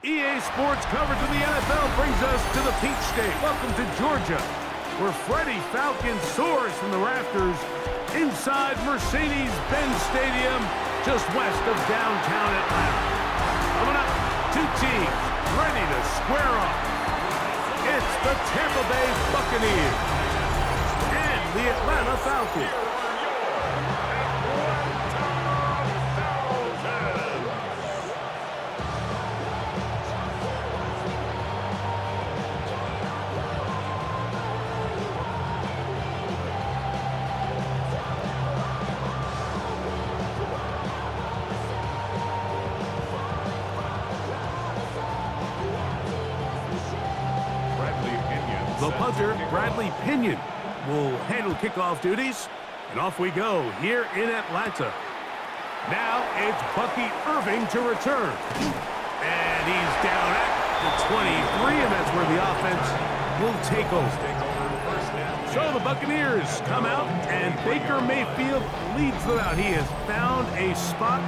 EA Sports coverage of the NFL brings us to the Peach State. Welcome to Georgia, where Freddie Falcon soars from the rafters inside Mercedes-Benz Stadium, just west of downtown Atlanta. Coming up, two teams ready to square off. It's the Tampa Bay Buccaneers and the Atlanta Falcons. The punter, Bradley Pinion, will handle kickoff duties. And off we go here in Atlanta. Now it's Bucky Irving to return. And he's down at the 23, and that's where the offense will take over. So the Buccaneers come out, and Baker Mayfield leads them out. He has found a spot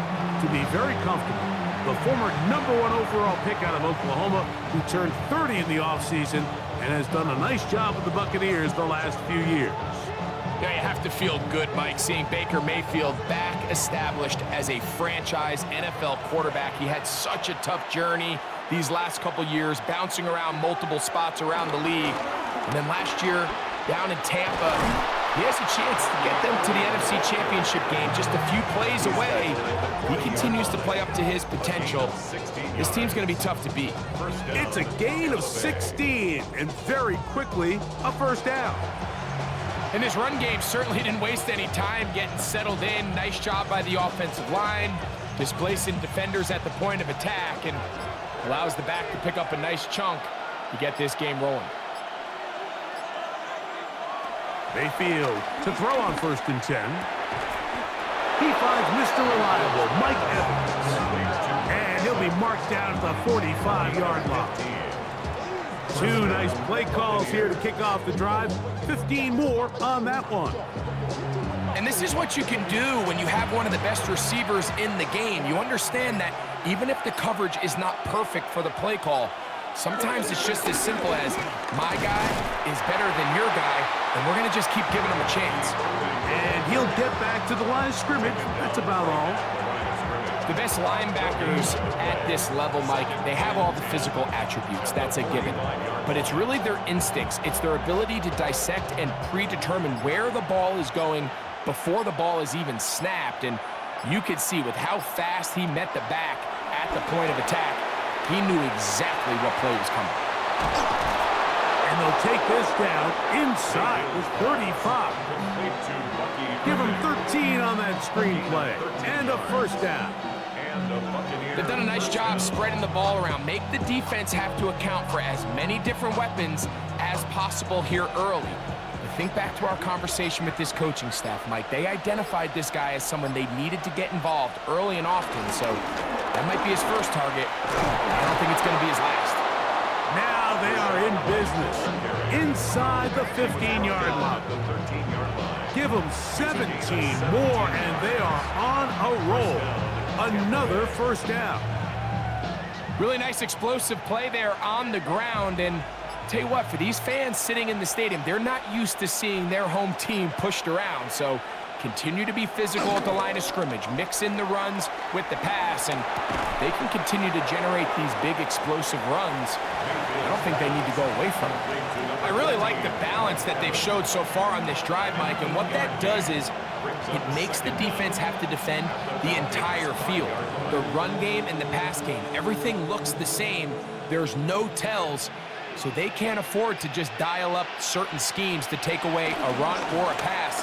to be very comfortable. The former #1 overall pick out of Oklahoma, who turned 30 in the offseason and has done a nice job with the Buccaneers the last few years. Yeah, you have to feel good, Mike, seeing Baker Mayfield back established as a franchise NFL quarterback. He had such a tough journey these last couple years, bouncing around multiple spots around the league. And then last year, down in Tampa, he has a chance to get them to the NFC Championship game just a few plays away. He continues to play up to his potential. This team's going to be tough to beat. It's a gain of 16, and very quickly, a first down. And this run game certainly didn't waste any time getting settled in. Nice job by the offensive line, displacing defenders at the point of attack, and allows the back to pick up a nice chunk to get this game rolling. Mayfield to throw on 1st and 10. He finds Mr. Reliable, Mike Evans. And he'll be marked down at the 45-yard line. Two nice play calls here to kick off the drive. 15 more on that one. And this is what you can do when you have one of the best receivers in the game. You understand that even if the coverage is not perfect for the play call, sometimes it's just as simple as, my guy is better than your guy, and we're going to just keep giving him a chance. And he'll get back to the line of scrimmage. That's about all. The best linebackers at this level, Mike, they have all the physical attributes. That's a given. But it's really their instincts. It's their ability to dissect and predetermine where the ball is going before the ball is even snapped. And you could see with how fast he met the back at the point of attack, he knew exactly what play was coming. And they'll take this down inside with 35. Give him 13 on that screenplay. And a first down. They've done a nice job spreading the ball around. Make the defense have to account for as many different weapons as possible here early. But think back to our conversation with this coaching staff, Mike. They identified this guy as someone they needed to get involved early and often, so that might be his first target. I don't think it's going to be his last. Now they are in business inside the 15-yard line. Give them 17 more, and they are on a roll. Another first down. Really nice explosive play there on the ground. And tell you what, for these fans sitting in the stadium, they're not used to seeing their home team pushed around. So continue to be physical at the line of scrimmage. Mix in the runs with the pass, and they can continue to generate these big explosive runs. I don't think they need to go away from it. I really like the balance that they've showed so far on this drive, Mike, and what that does is it makes the defense have to defend the entire field. The run game and the pass game, everything looks the same. There's no tells, so they can't afford to just dial up certain schemes to take away a run or a pass.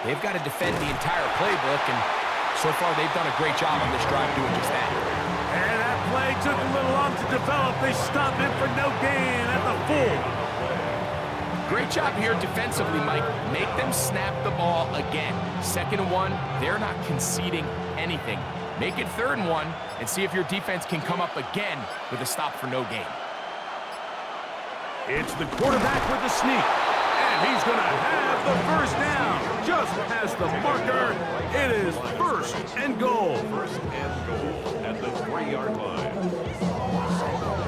They've got to defend the entire playbook, and so far they've done a great job on this drive doing just that. And that play took a little long to develop. They stopped it for no gain at the full. Great job here defensively, Mike. Make them snap the ball again. 2nd and 1, they're not conceding anything. Make it 3rd and 1 and see if your defense can come up again with a stop for no gain. It's the quarterback with the sneak. And he's going to have the first down. Just past the marker. It is 1st and goal. 1st and goal at the 3-yard line.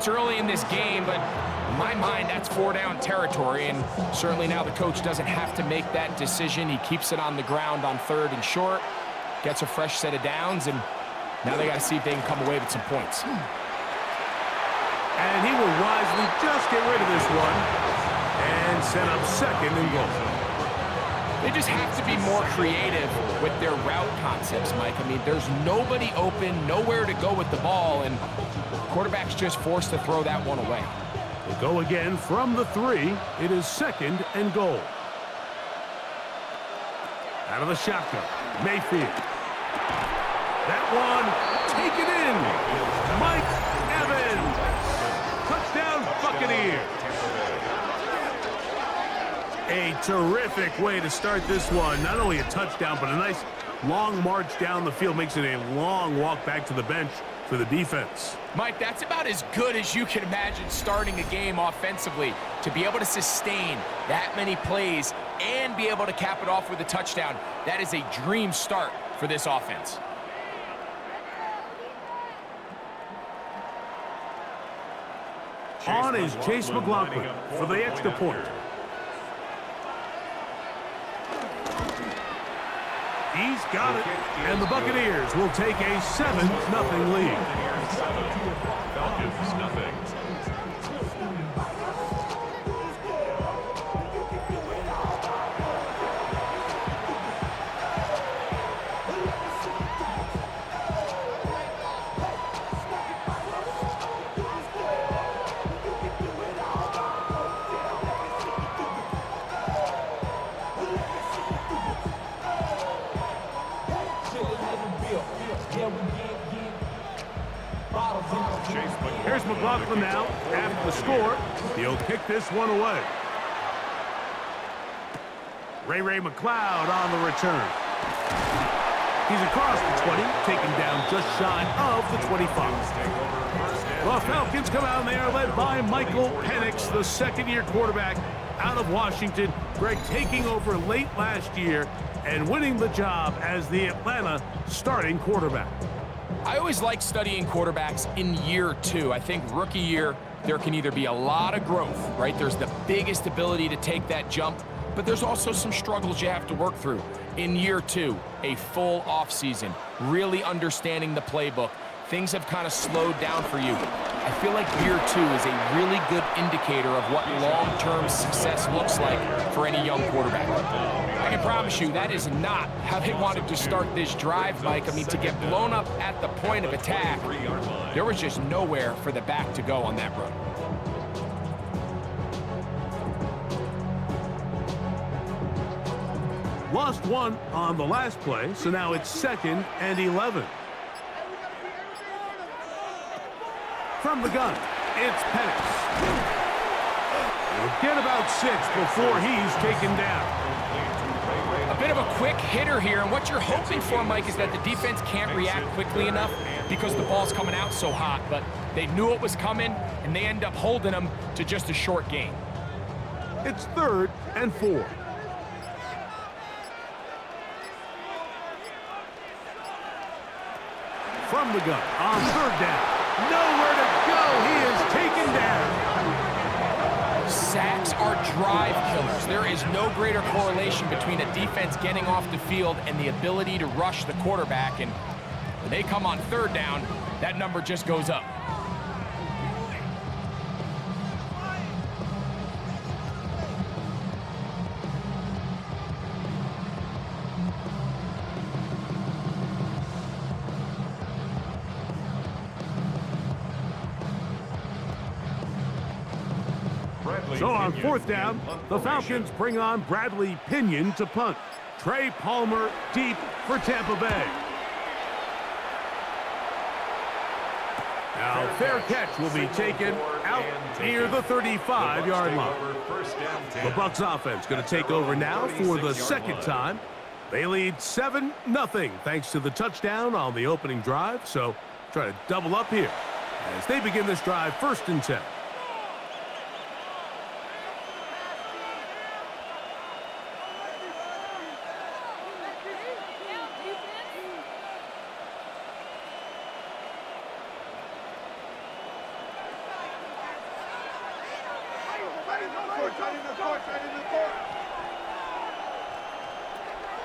it's early in this game, but in my mind, that's 4-down territory, and certainly now the coach doesn't have to make that decision. He keeps it on the ground on 3rd and short, gets a fresh set of downs, and now they got to see if they can come away with some points. And he will wisely just get rid of this one and set up 2nd and goal. They just have to be more creative with their route concepts, Mike. I mean, there's nobody open, nowhere to go with the ball, and quarterback's just forced to throw that one away. They go again from the 3. It is 2nd and goal. Out of the shotgun, Mayfield. That one taken in. Mike Evans. Touchdown, Buccaneers. A terrific way to start this one. Not only a touchdown, but a nice long march down the field. Makes it a long walk back to the bench for the defense. Mike, that's about as good as you can imagine starting a game offensively. To be able to sustain that many plays and be able to cap it off with a touchdown, that is a dream start for this offense. On is Chase McLaughlin for the extra point. He's got it, and the Buccaneers will take a 7-0 lead. Falcons, nothing. Here's McLaughlin now. After the score, he'll kick this one away. Ray McLeod on the return. He's across the 20, taken down just shy of the 25. The Falcons come out and they are led by Michael Penix, the second-year quarterback out of Washington. Greg taking over late last year and winning the job as the Atlanta starting quarterback. I always like studying quarterbacks in year 2. I think rookie year, there can either be a lot of growth, right? There's the biggest ability to take that jump, but there's also some struggles you have to work through. In year 2, a full offseason, really understanding the playbook. Things have kind of slowed down for you. I feel like year 2 is a really good indicator of what long-term success looks like for any young quarterback. I can promise you that is not how they wanted to start this drive, Mike. I mean, to get blown up at the point of attack, there was just nowhere for the back to go on that run. Lost one on the last play, so now it's 2nd and 11. From the gun, it's Penix. He'll get about 6 before he's taken down. A bit of a quick hitter here, and what you're hoping for, Mike, is that the defense can't react quickly enough because the ball's coming out so hot, but they knew it was coming, and they end up holding them to just a short gain. It's 3rd and 4. From the gun, on 3rd down. Nowhere to go. He is taken down. Sacks are drive killers. There is no greater correlation between a defense getting off the field and the ability to rush the quarterback. And when they come on 3rd down, that number just goes up. So on 4th down, the Falcons bring on Bradley Pinion to punt. Trey Palmer deep for Tampa Bay. Now fair catch will be taken out near the 35-yard line. The Bucs offense going to take over now for the 2nd time. They lead 7-0 thanks to the touchdown on the opening drive. So try to double up here as they begin this drive 1st and 10.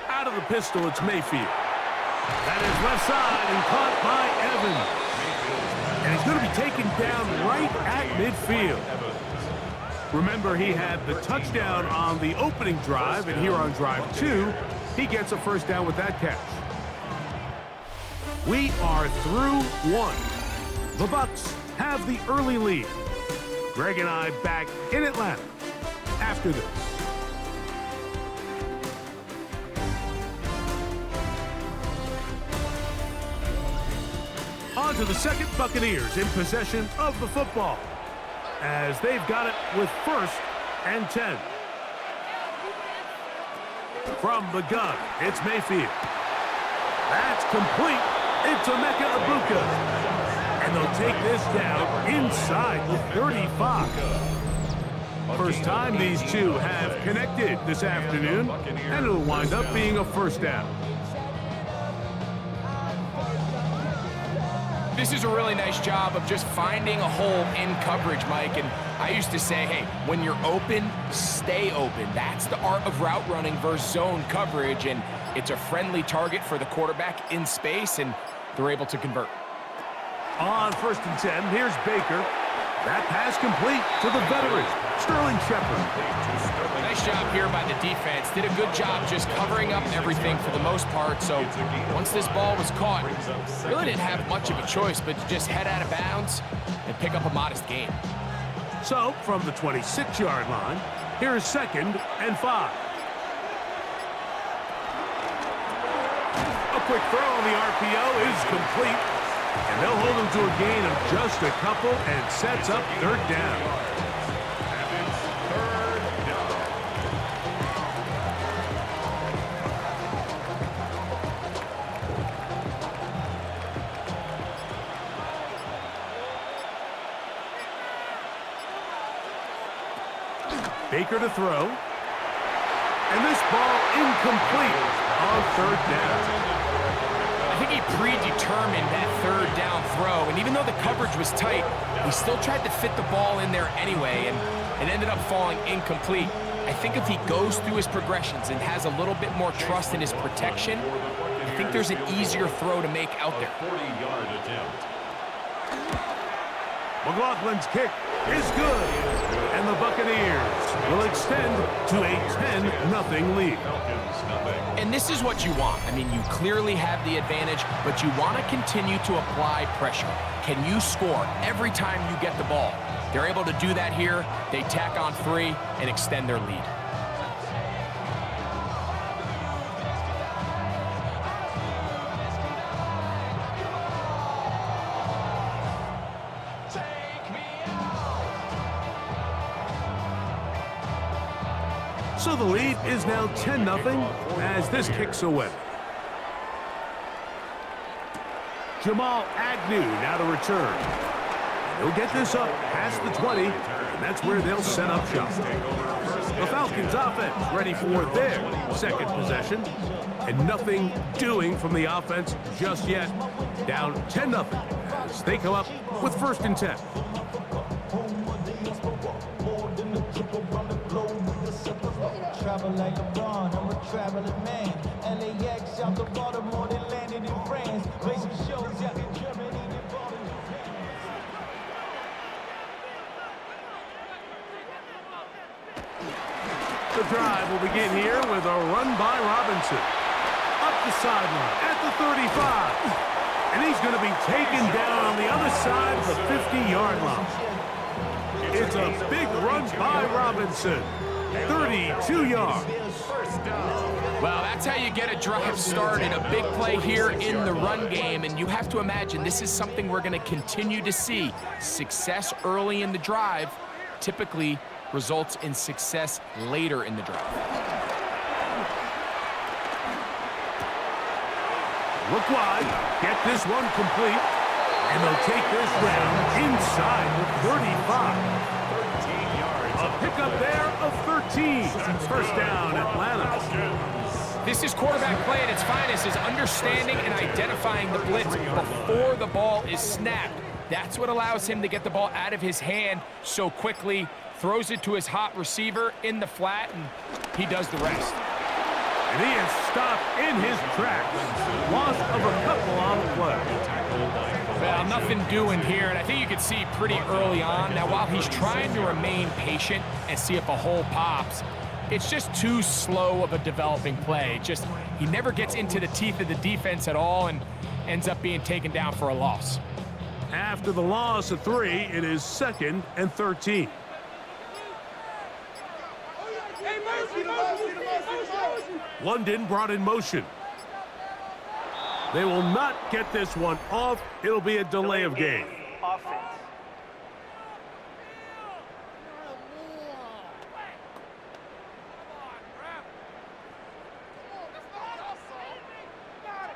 Out of the pistol, it's Mayfield. That is left side and caught by Evans. And he's going to be taken down right at midfield. Remember, he had the touchdown on the opening drive, and here on drive 2, he gets a first down with that catch. We are through 1. The Bucs have the early lead. Greg and I back in Atlanta after this. On to the second, Buccaneers in possession of the football as they've got it with 1st and 10. From the gun, it's Mayfield. That's complete. It's Emeka Egbuka. And they'll take this down inside the 35. First time these two have connected this afternoon, and it'll wind up being a first down. This is a really nice job of just finding a hole in coverage, Mike. And I used to say, hey, when you're open, stay open. That's the art of route running versus zone coverage. And it's a friendly target for the quarterback in space, and they're able to convert. On 1st and 10, here's Baker. That pass complete to the veteran, Sterling Shepard. Nice job here by the defense. Did a good job just covering up everything for the most part. So once this ball was caught, really didn't have much of a choice but to just head out of bounds and pick up a modest gain. So from the 26-yard line, here is 2nd and 5. A quick throw on the RPO is complete. And they'll hold him to a gain of just a couple and sets up 3rd down. Baker to throw. And this ball incomplete on 3rd down. I think he predetermined that 3rd down throw, and even though the coverage was tight, he still tried to fit the ball in there anyway, and it ended up falling incomplete. I think if he goes through his progressions and has a little bit more trust in his protection, I think there's an easier throw to make out there. McLaughlin's kick is good, and the Buccaneers will extend to a 10-0 lead. And this is what you want. I mean, you clearly have the advantage, but you want to continue to apply pressure. Can you score every time you get the ball? They're able to do that here. They tack on 3 and extend their lead. So the lead is now 10-0 as this kicks away. Jamal Agnew now to return. He'll get this up past the 20, and that's where they'll set up shop. The Falcons offense ready for their 2nd possession, and nothing doing from the offense just yet. Down 10-0 as they come up with 1st and 10. Travel like LeBron, I'm a traveling man. LAX out to Baltimore, they landed in France. Basic shows out in Germany, they bought in Japan. The drive will begin here with a run by Robinson. Up the sideline at the 35. And he's going to be taken down on the other side of the 50-yard line. It's a big run by Robinson. 32 yards. Well, that's how you get a drive started. A big play here in the run game, and you have to imagine this is something we're going to continue to see. Success early in the drive typically results in success later in the drive. Look wide, get this one complete, and they'll take this down inside the 35. A pickup there of 13. First down, Atlanta. This is quarterback play at its finest, is understanding and identifying the blitz before the ball is snapped. That's what allows him to get the ball out of his hand so quickly, throws it to his hot receiver in the flat, and he does the rest. And he is stopped in his tracks. Loss of a couple on the play. Well, nothing doing here, and I think you can see pretty early on. Now, while he's trying to remain patient and see if a hole pops, it's just too slow of a developing play. He never gets into the teeth of the defense at all and ends up being taken down for a loss. After the loss of 3, it is 2nd and 13. London brought in motion. They will not get this one off. It'll be a delay of game. Offense.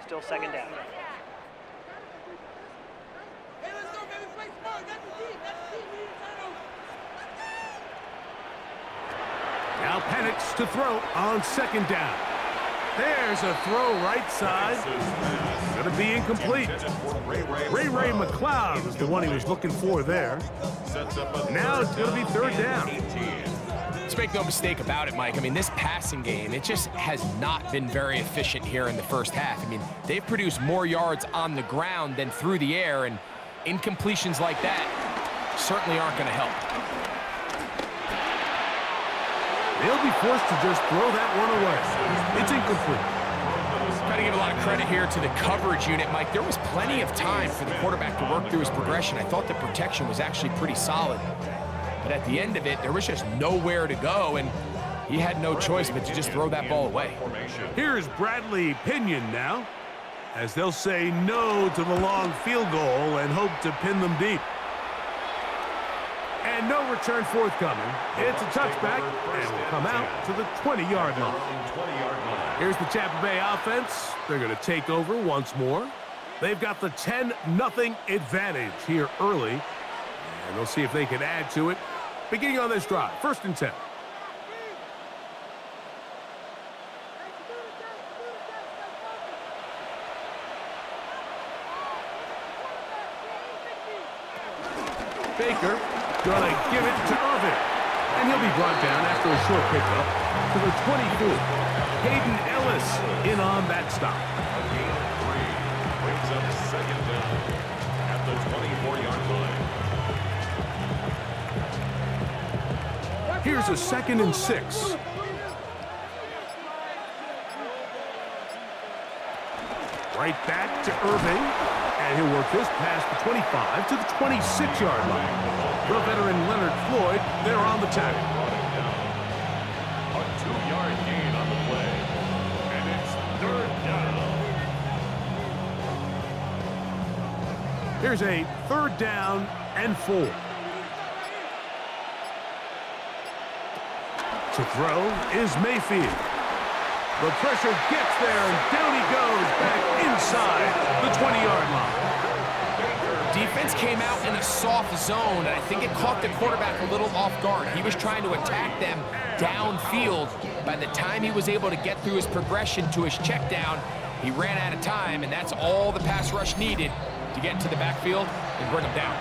Still 2nd down. Now Penix to throw on 2nd down. There's a throw right side. Going to be incomplete. Ray McLeod was the one he was looking for there. Now it's going to be 3rd down. Let's make no mistake about it, Mike. I mean, this passing game, it just has not been very efficient here in the first half. I mean, they've produced more yards on the ground than through the air, and incompletions like that certainly aren't going to help. They'll be forced to just throw that one away. It's incomplete. Got to give a lot of credit here to the coverage unit, Mike. There was plenty of time for the quarterback to work through his progression. I thought the protection was actually pretty solid. But at the end of it, there was just nowhere to go, and he had no choice but to just throw that ball away. Here's Bradley Pinion now, as they'll say no to the long field goal and hope to pin them deep. And no return forthcoming. It's a touchback, and will come out to the 20-yard line. Here's the Tampa Bay offense. They're going to take over once more. They've got the 10-0 advantage here early, and they'll see if they can add to it. Beginning on this drive, 1st and 10. Baker gonna give it to Irvin, and he'll be brought down after a short pickup to the 24. Hayden Ellis in on that stop. Brings up 2nd down at the 24-yard line. Here's a 2nd and 6. Right back to Irving, and he'll work this past the 25 to the 26-yard line. The veteran Leonard Floyd, they're on the tackle. A 2-yard gain on the play, and it's 3rd down. Here's a 3rd down and 4. To throw is Mayfield. The pressure gets there, and down he goes back inside the 20-yard line. Defense came out in a soft zone, and I think it caught the quarterback a little off guard. He was trying to attack them downfield. By the time he was able to get through his progression to his check down, he ran out of time, and that's all the pass rush needed to get into the backfield and bring him down.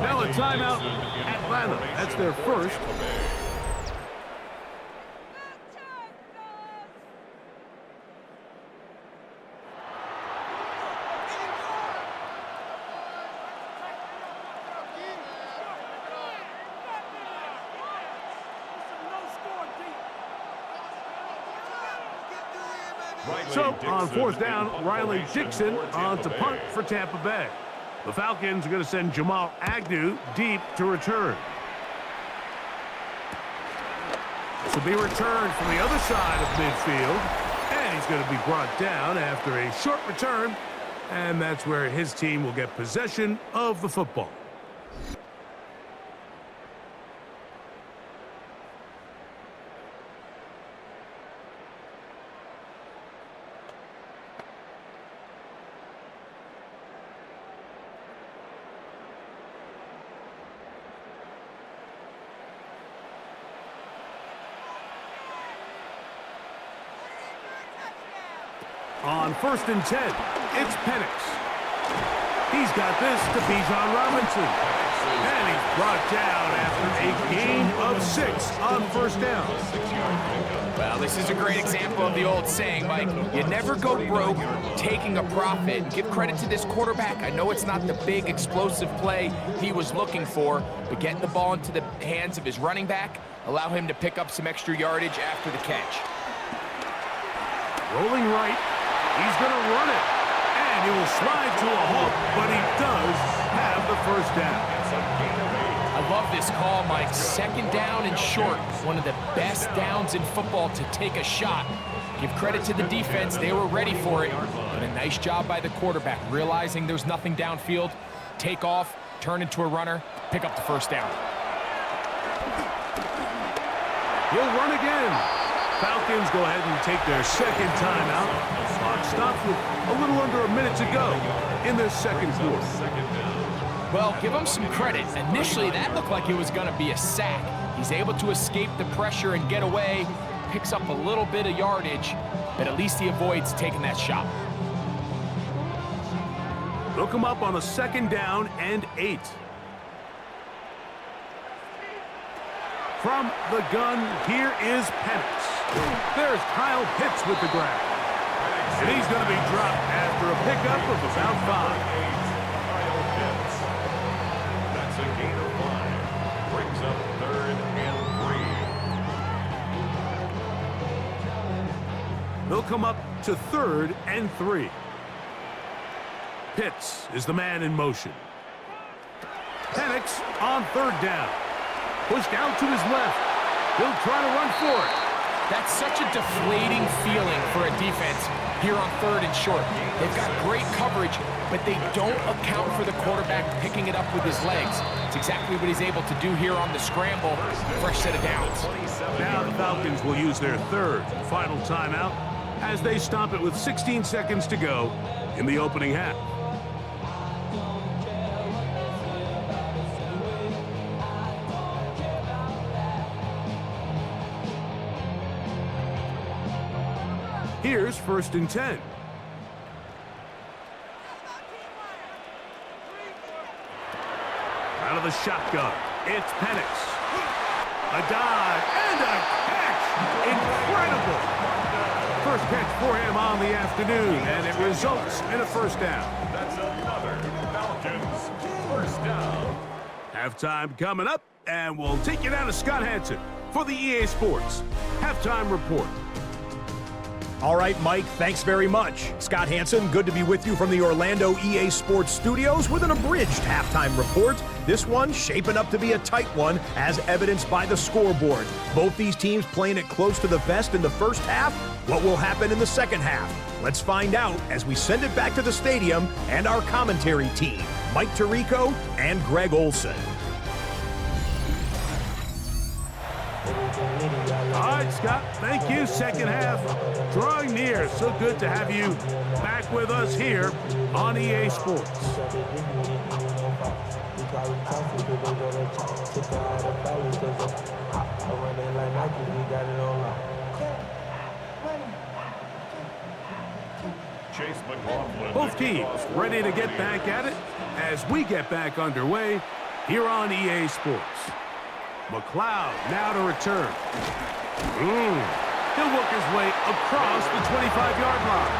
Now a timeout, Atlanta. That's their first. So on 4th down, Riley Dixon on to punt for Tampa Bay. The Falcons are going to send Jamal Agnew deep to return. This will be returned from the other side of midfield, and he's going to be brought down after a short return, and that's where his team will get possession of the football. On 1st and 10, it's Penix. He's got this to Bijan Robinson. And he's brought down after a gain of 6 on 1st down. Well, this is a great example of the old saying, Mike. You never go broke taking a profit. Give credit to this quarterback. I know it's not the big explosive play he was looking for, but getting the ball into the hands of his running back, allow him to pick up some extra yardage after the catch. Rolling right. He's going to run it. And he will slide to a halt, but he does have the 1st down. I love this call, Mike. 2nd down and short. One of the best downs in football to take a shot. Give credit to the defense. They were ready for it. But a nice job by the quarterback, realizing there's nothing downfield. Take off, turn into a runner, pick up the 1st down. He'll run again. Falcons go ahead and take their 2nd timeout. Clock stops with a little under a minute to go in this 2nd quarter. Well, give him some credit. Initially, that looked like it was going to be a sack. He's able to escape the pressure and get away, picks up a little bit of yardage, but at least he avoids taking that shot. They'll come up on a 2nd down and 8. From the gun, here is Penix. There's Kyle Pitts with the grab. And he's going to be dropped after a pickup of about 5. That's a gain of 5. Brings up 3rd and 3. They'll come up to 3rd and 3. Pitts is the man in motion. Penix on 3rd down. Pushed out to his left. He'll try to run for it. That's such a deflating feeling for a defense here on 3rd and short. They've got great coverage, but they don't account for the quarterback picking it up with his legs. It's exactly what he's able to do here on the scramble. Fresh set of downs. Now the Falcons will use their 3rd and final timeout as they stop it with 16 seconds to go in the opening half. Here's 1st and 10. Out of the shotgun, it's Penix. A dive and a catch. Incredible. First catch for him on the afternoon, and it results in a 1st down. That's another Falcons 1st down. Halftime coming up, and we'll take you down to Scott Hanson for the EA Sports Halftime Report. All right, Mike, thanks very much. Scott Hanson, good to be with you from the Orlando EA Sports Studios with an abridged halftime report. This one shaping up to be a tight one, as evidenced by the scoreboard. Both these teams playing it close to the vest in the 1st half. What will happen in the 2nd half? Let's find out as we send it back to the stadium and our commentary team, Mike Tirico and Greg Olson. All right, Scott, thank you. 2nd half drawing near. So good to have you back with us here on EA Sports. Both teams ready to get back at it as we get back underway here on EA Sports. McLeod now to return. He'll work his way across the 25-yard line.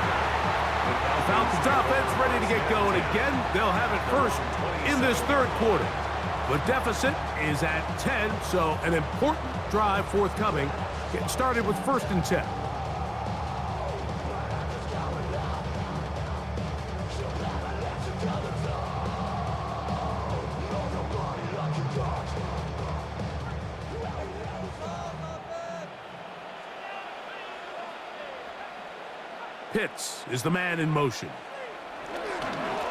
The Falcons offense ready to get going again. They'll have it first in this 3rd quarter. The deficit is at 10, so an important drive forthcoming. Getting started with 1st and 10. Pitts is the man in motion.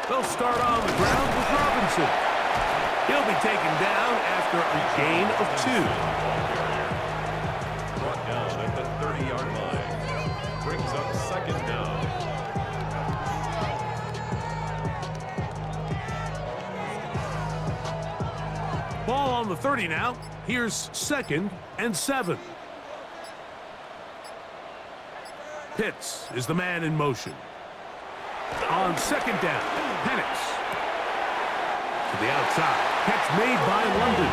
They'll start on the ground with Robinson. He'll be taken down after a gain of 2. Brought down at the 30-yard line. Brings up 2nd down. Ball on the 30 now. Here's 2nd and 7. Pitts is the man in motion. On second down, Penix. To the outside. Catch made by London.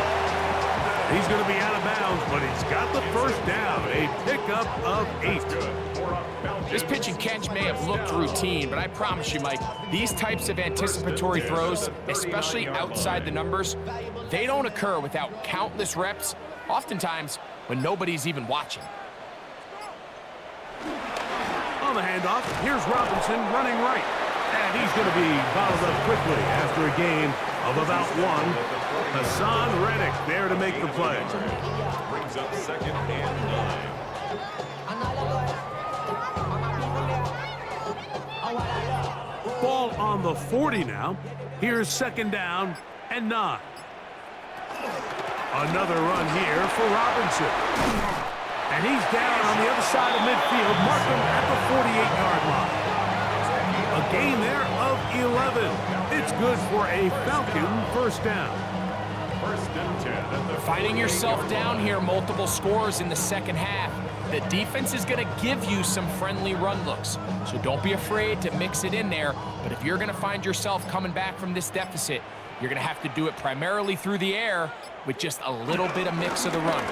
He's going to be out of bounds, but he's got the first down. A pickup of 8. This pitch and catch may have looked routine, but I promise you, Mike, these types of anticipatory throws, especially outside the numbers, they don't occur without countless reps, oftentimes when nobody's even watching. On the handoff, here's Robinson running right. And he's going to be bottled up quickly after a game of about 1. Hassan Reddick there to make the play. Brings up second and 9. Ball on the 40 now. Here's second down and 9. Another run here for Robinson. And he's down on the other side of midfield. Mark him at the 48-yard line. A gain there of 11. It's good for a Falcon first down. First and 10 at the Finding yourself down here, multiple scores in the second half. The defense is going to give you some friendly run looks, so don't be afraid to mix it in there. But if you're going to find yourself coming back from this deficit, you're going to have to do it primarily through the air with just a little bit of mix of the run.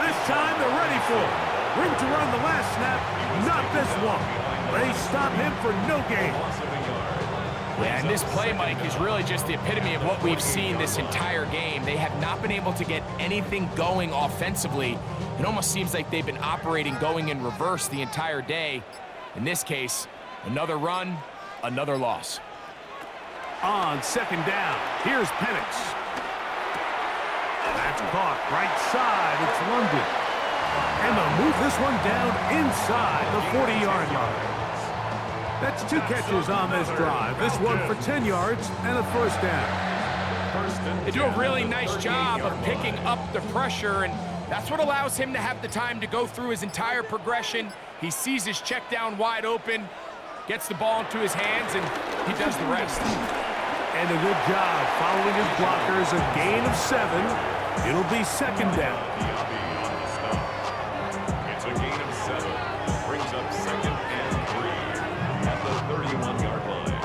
This time they're ready for it. Room to run the last snap, not this one. They stop him for no gain. Yeah, and this play, Mike, is really just the epitome of what we've seen this entire game. They have not been able to get anything going offensively. It almost seems like they've been operating going in reverse the entire day. In this case, another run, another loss. On second down, here's Penix. That's caught right side. It's London. And they'll move this one down inside the 40-yard line. That's 2 catches on this drive. This one for 10 yards and a first down. They do a really nice job of picking up the pressure, and that's what allows him to have the time to go through his entire progression. He sees his check down wide open, gets the ball into his hands, and he does the rest. And a good job following his blockers. A gain of 7. It'll be second down. It's a gain of 7. Brings up second and 3 at the 31-yard line.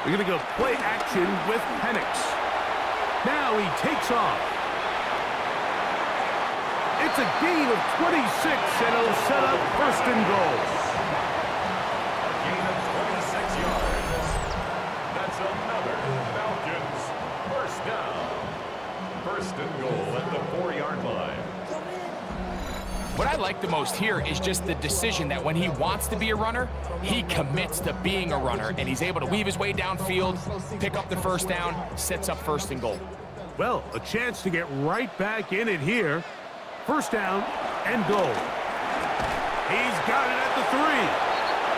We're going to go play action with Penix. Now he takes off. It's a gain of 26, and it'll set up first and goal. A gain of 26 yards. That's another Falcons first down. First and goal at the 4-yard line. What I like the most here is just the decision that when he wants to be a runner, he commits to being a runner, and he's able to weave his way downfield, pick up the first down, sets up first and goal. Well, a chance to get right back in it here. First down and goal. He's got it at the 3.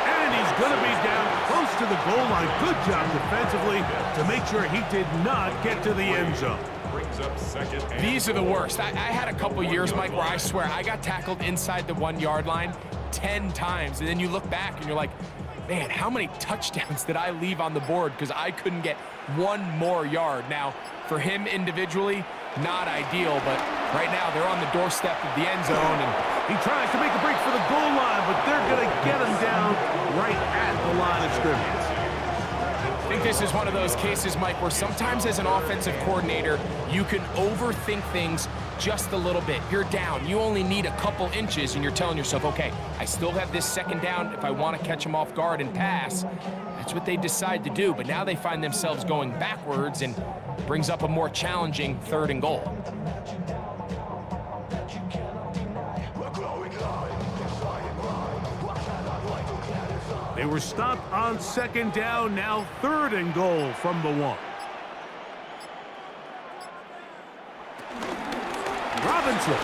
And he's going to be down close to the goal line. Good job defensively to make sure he did not get to the end zone. Brings up second and These are the worst. I had a couple years, Mike, where I swear I got tackled inside the 1-yard line 10 times. And then you look back and you're like, man, how many touchdowns did I leave on the board because I couldn't get one more yard? Now, for him individually, not ideal, but right now they're on the doorstep of the end zone, and he tries to make a break for the goal line, but they're going to get him down right at the line of scrimmage. I think this is one of those cases, Mike, where sometimes as an offensive coordinator, you can overthink things just a little bit. You're down. You only need a couple inches, and you're telling yourself, okay, I still have this second down if I want to catch him off guard and pass. That's what they decide to do, but now they find themselves going backwards, and brings up a more challenging third and goal. They were stopped on second down, now third and goal from the 1. Robinson,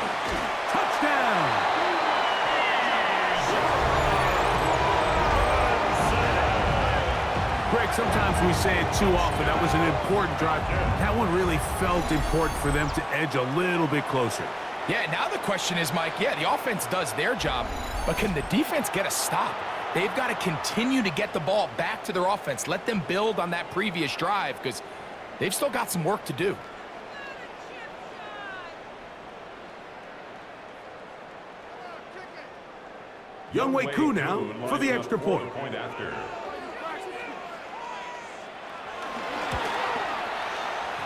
touchdown! Greg, sometimes we say it too often. That was an important drive. That one really felt important for them to edge a little bit closer. Yeah, now the question is, Mike, yeah, the offense does their job, but can the defense get a stop? They've got to continue to get the ball back to their offense. Let them build on that previous drive because they've still got some work to do. Younghoe Koo now for the extra point.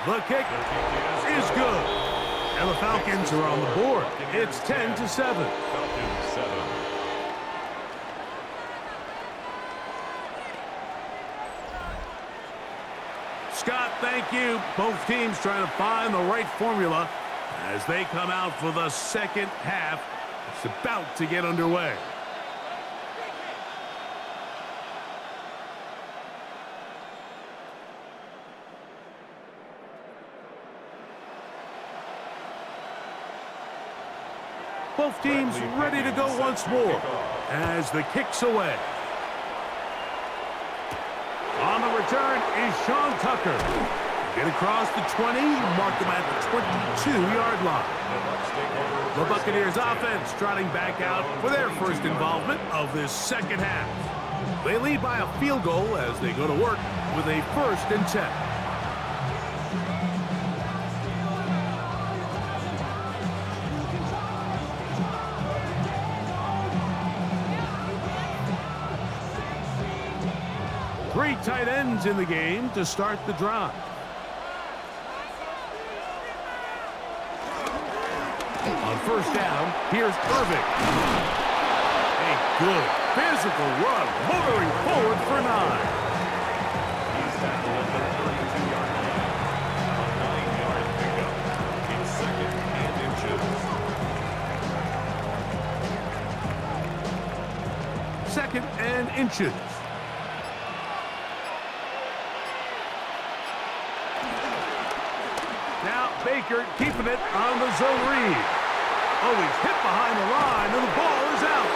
The kick is good. And the Falcons are on the board. It's 10-7. Scott, thank you. Both teams trying to find the right formula as they come out for the second half. It's about to get underway. Both teams ready to go once more as the kick's away. On the return is Sean Tucker. Get across the 20, mark him at the 22-yard line. The Buccaneers offense trotting back out for their first involvement of this second half. They lead by a field goal as they go to work with a 1st and 10. Three tight ends in the game to start the drive. On 1st down, here's Irving. A good physical run, motoring forward for 9. He's tackled at the 32-yard line. A 9-yard pickup. It's 2nd and inches. 2nd and inches. Now Baker keeping it on the zone read. Oh, he's hit behind the line, and the ball is out.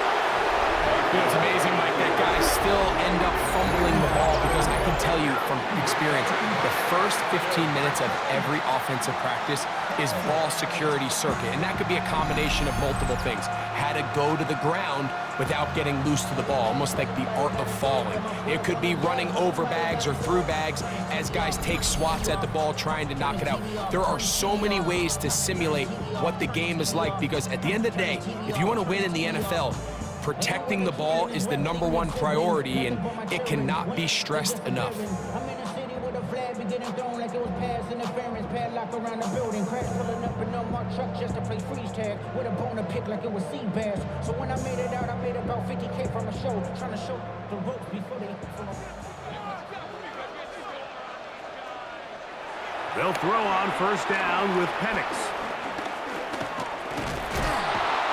It's amazing, Mike, that guys still end up fumbling the ball because I can tell you from experience, the first 15 minutes of every offensive practice is ball security circuit, and that could be a combination of multiple things. How to go to the ground without getting loose to the ball, almost like the art of falling. It could be running over bags or through bags as guys take swats at the ball trying to knock it out. There are so many ways to simulate what the game is like because at the end of the day, if you want to win in the NFL, protecting the ball is the #1 priority, and it cannot be stressed enough. I'm in a city with a flag beginning thrown like it was pass interference, padlock around the building, crash pulling up in my truck just to play freeze tag with a bone to pick like it was sea bass. So when I made it out, I made about 50K from a show, trying to show the ropes before they. They'll throw on 1st down with Penix.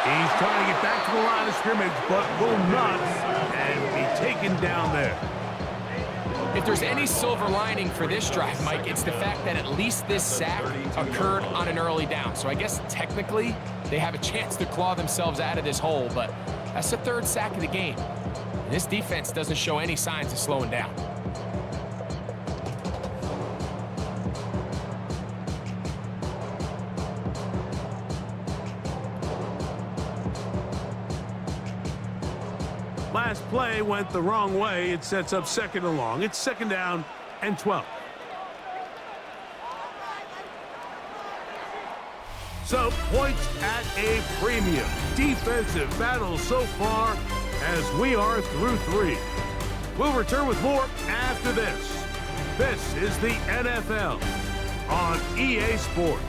He's trying to get back to the line of scrimmage, but will not, and be taken down there. If there's any silver lining for this drive, Mike, it's the fact that at least this sack occurred on an early down. So I guess technically they have a chance to claw themselves out of this hole, but that's the 3rd sack of the game. And this defense doesn't show any signs of slowing down. Last play went the wrong way. It sets up 2nd and long. It's 2nd down and 12. So points at a premium. Defensive battle so far as we are through 3. We'll return with more after this. This is the NFL on EA Sports.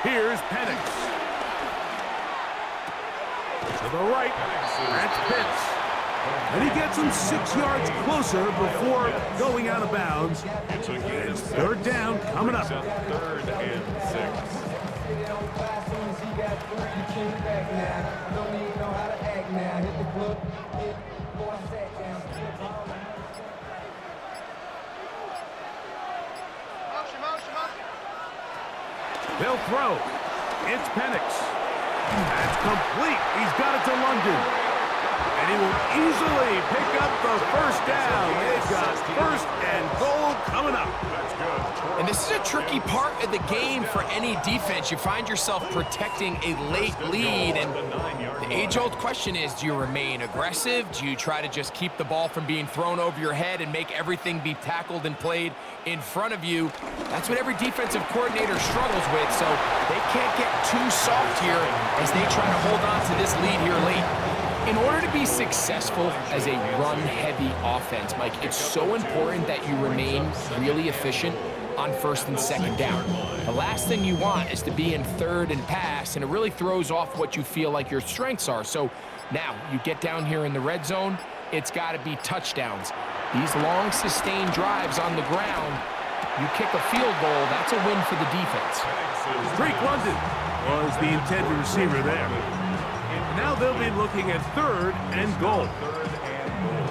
Here's Penix. To the right. That's Pitts. And he gets him 6 yards closer before going out of bounds. It's a gain of 3rd down coming up. 3rd and 6. They'll throw. It's Penix. That's complete. He's got it to London. And he will easily pick up the first down. They've got first and goal coming up. That's good. And this is a tricky part of the game for any defense. You find yourself protecting a late lead, and the age-old question is, do you remain aggressive? Do you try to just keep the ball from being thrown over your head and make everything be tackled and played in front of you? That's what every defensive coordinator struggles with, so they can't get too soft here as they try to hold on to this lead here late. In order to be successful as a run-heavy offense, Mike, it's so important that you remain really efficient on first and second down. The last thing you want is to be in third and pass, and it really throws off what you feel like your strengths are. So now you get down here in the red zone, it's got to be touchdowns. These long, sustained drives on the ground, you kick a field goal, that's a win for the defense. Drake London was the intended receiver there. Now they'll be looking at third and goal.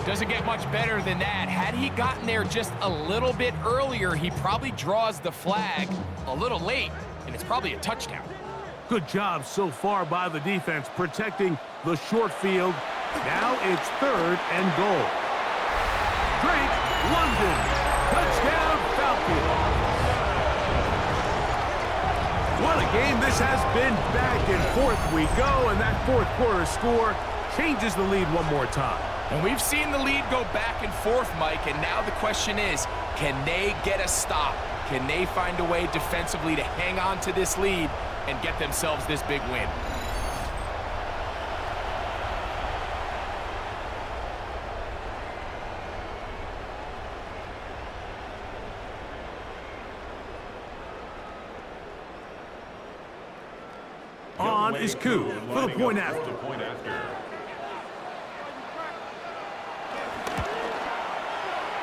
Doesn't get much better than that. Had he gotten there just a little bit earlier, he probably draws the flag a little late, and it's probably a touchdown. Good job so far by the defense protecting the short field. Now it's third and goal. Drake London, touchdown Falcons. What a game this has been. Back and forth we go, and that fourth quarter score changes the lead one more time. And we've seen the lead go back and forth, Mike, and now the question is, can they get a stop? Can they find a way defensively to hang on to this lead and get themselves this big win? On is Koo for the point after.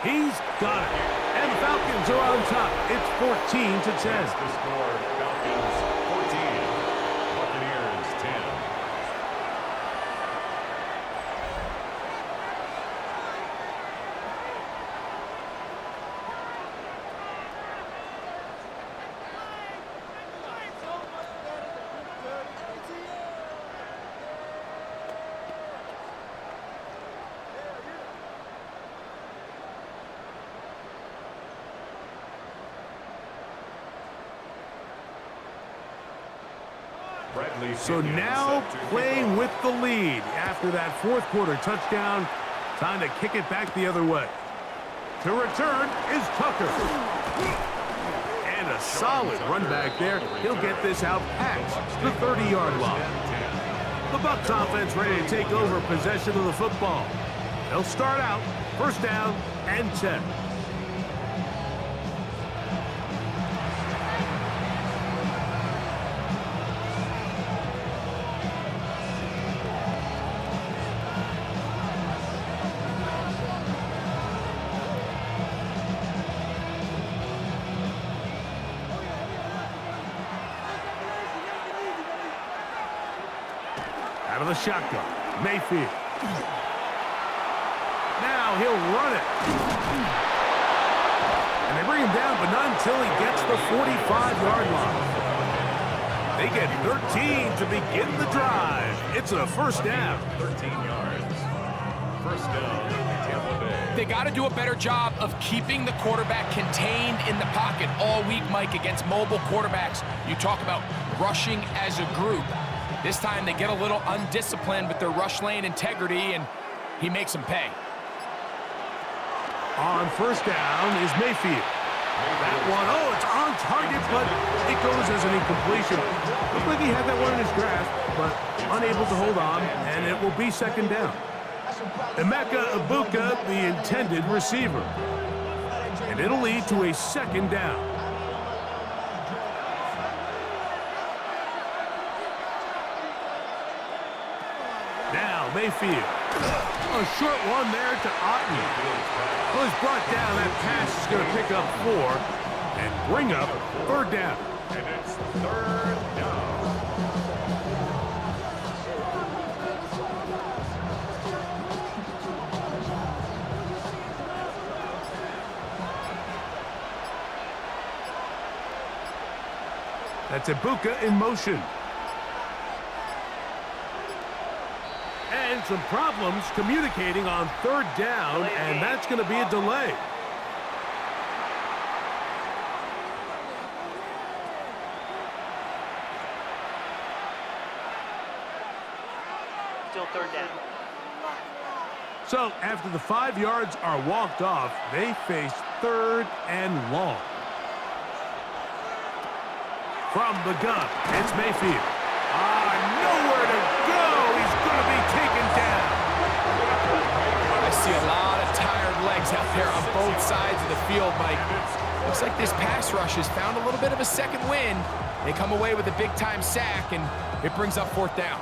He's got it. And the Falcons are on top. It's 14-10. The score, Falcons 14, Buccaneers 10. So now playing with the lead after that fourth quarter touchdown. Time to kick it back the other way. To return is Tucker. And a solid run back there. He'll get this out past the 30-yard line. The Bucs offense ready to take over possession of the football. They'll start out first down and 10. Out of the shotgun, Mayfield. Now he'll run it. And they bring him down, but not until he gets the 45-yard line. They get 13 to begin the drive. It's a first down. 13 yards. First down, Tampa Bay. They got to do a better job of keeping the quarterback contained in the pocket all week, Mike, against mobile quarterbacks. You talk about rushing as a group. This time they get a little undisciplined with their rush lane integrity, and he makes them pay. On first down is Mayfield. That one, it's on target, but it goes as an incompletion. Looked like he had that one in his grasp, but unable to hold on, and it will be second down. Emeka Ibuka, the intended receiver. And it'll lead to a second down. Now Mayfield. A short one there to Otten. Well, he's brought down. That pass is going to pick up 4 and bring up third down. And it's third down. That's Ibuka in motion. having some problems communicating on third down, and that's going to be a delay. Still third down. So after the 5 yards are walked off, they face third and long. From the gun, it's Mayfield. Nowhere to go. He's going to be taken down. I see a lot of tired legs out there on both sides of the field, Mike. Looks like this pass rush has found a little bit of a second wind. They come away with a big-time sack, and it brings up fourth down.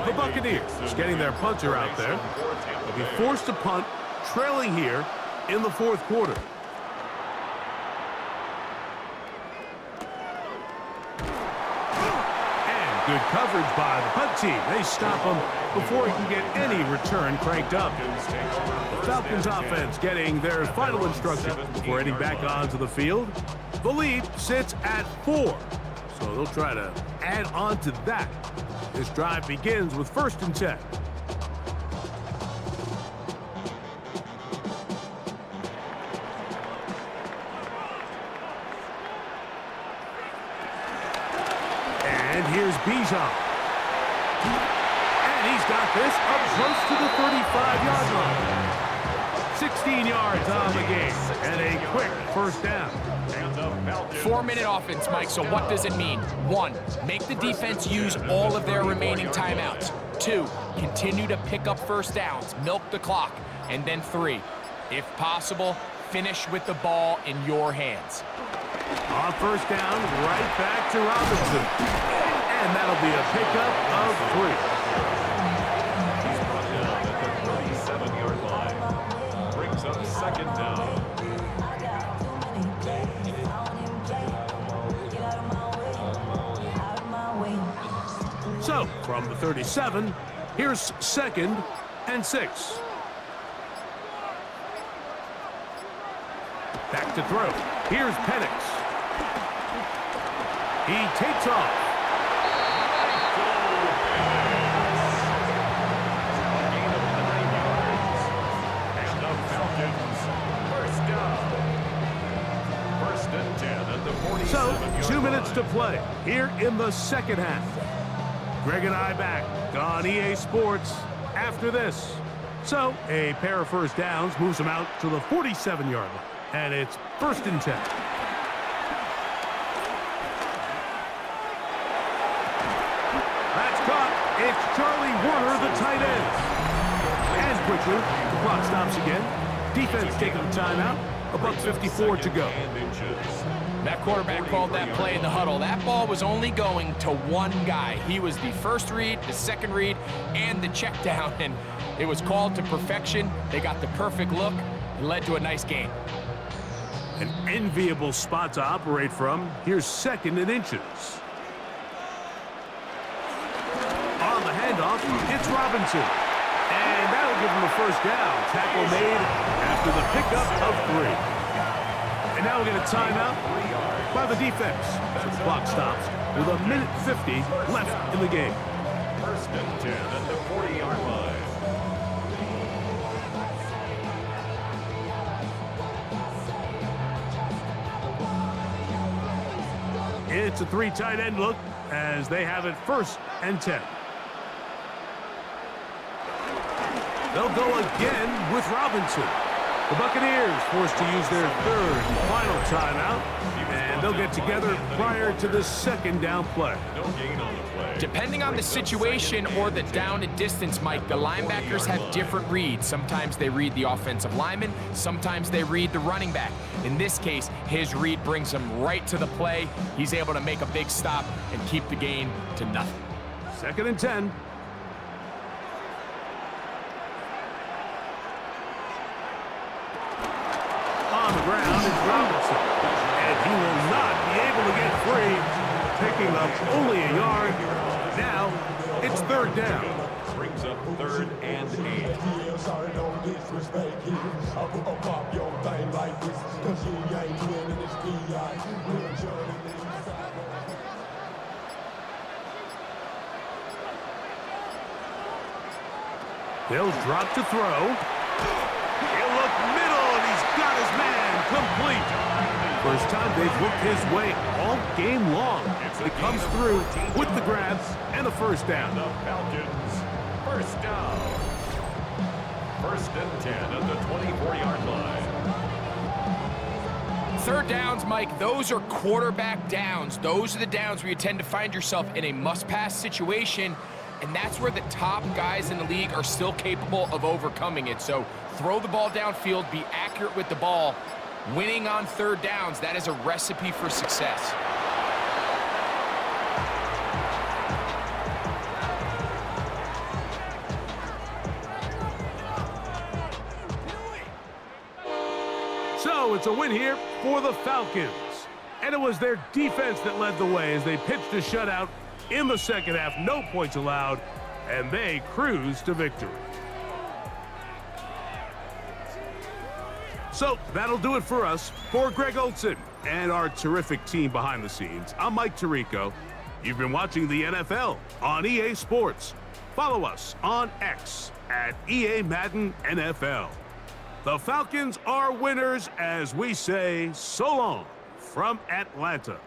The Buccaneers getting their punter out there. They'll be forced to punt, trailing here in the fourth quarter. And good coverage by the punt team. They stop him before he can get any return cranked up. The Falcons offense getting their final instruction before heading back onto the field. The lead sits at 4, so they'll try to add on to that. This drive begins with 1st and 10. And here's Bijan. And he's got this up close to the 35-yard line. 16 yards on the game and a quick first down. 4-minute offense, Mike, so what does it mean? 1, make the defense use all of their remaining timeouts. 2, continue to pick up first downs, milk the clock. And then 3, if possible, finish with the ball in your hands. On first down, right back to Robinson. And that'll be a pickup of 3. He's brought down at the 37-yard line. Brings up 2nd down. So, from the 37, here's 2nd and 6. Back to throw. Here's Penix. He takes off. A gain of 9 yards. And the Falcons, first down. 1st and 10 at the 47-yard line. So, 2 minutes to play here in the second half. Greg and I back on EA Sports after this. So, a pair of first downs moves them out to the 47-yard line. And it's 1st and 10. That's caught. It's Charlie Warner, the tight end. And quickly, the clock stops again. Defense taking the timeout. $1:54 to go. That quarterback called that play in the huddle. That ball was only going to one guy. He was the first read, the second read, and the check down, and it was called to perfection. They got the perfect look. It led to a nice gain. An enviable spot to operate from. Here's 2nd and inches. On the handoff, it's Robinson. And that'll give him a first down. Tackle made after the pickup of 3. And now we're going to timeout by the defense. So the clock stops with 1:50 left in the game. 1st and 10 at the 40-yard line. It's a 3 tight end look as they have it 1st and 10. They'll go again with Robinson. The Buccaneers forced to use their 3rd and final timeout, and they'll get together prior to the 2nd down play. No gain on the play. Depending on the situation or the down and distance, Mike, the linebackers have different reads. Sometimes they read the offensive lineman, sometimes they read the running back. In this case, his read brings him right to the play. He's able to make a big stop and keep the gain to nothing. 2nd and 10. On the ground is Robinson, and he will not be able to get free, picking up only a yard. Now it's 3rd down. brings up 3rd and 8. He'll drop to throw. He'll look middle, and he's got his man complete. First time they've looked his way all game long. He comes through with the grabs and a first down. The Falcons, first down. 1st and 10 at the 24-yard line. 3rd downs, Mike, those are quarterback downs. Those are the downs where you tend to find yourself in a must-pass situation, and that's where the top guys in the league are still capable of overcoming it. So throw the ball downfield, be accurate with the ball. Winning on 3rd downs, that is a recipe for success. So it's a win here for the Falcons. And it was their defense that led the way as they pitched a shutout in the second half. No points allowed, and they cruised to victory. So that'll do it for us. For Greg Olson and our terrific team behind the scenes, I'm Mike Tirico. You've been watching the NFL on EA Sports. Follow us on X at EA Madden NFL. The Falcons are winners as we say so long from Atlanta.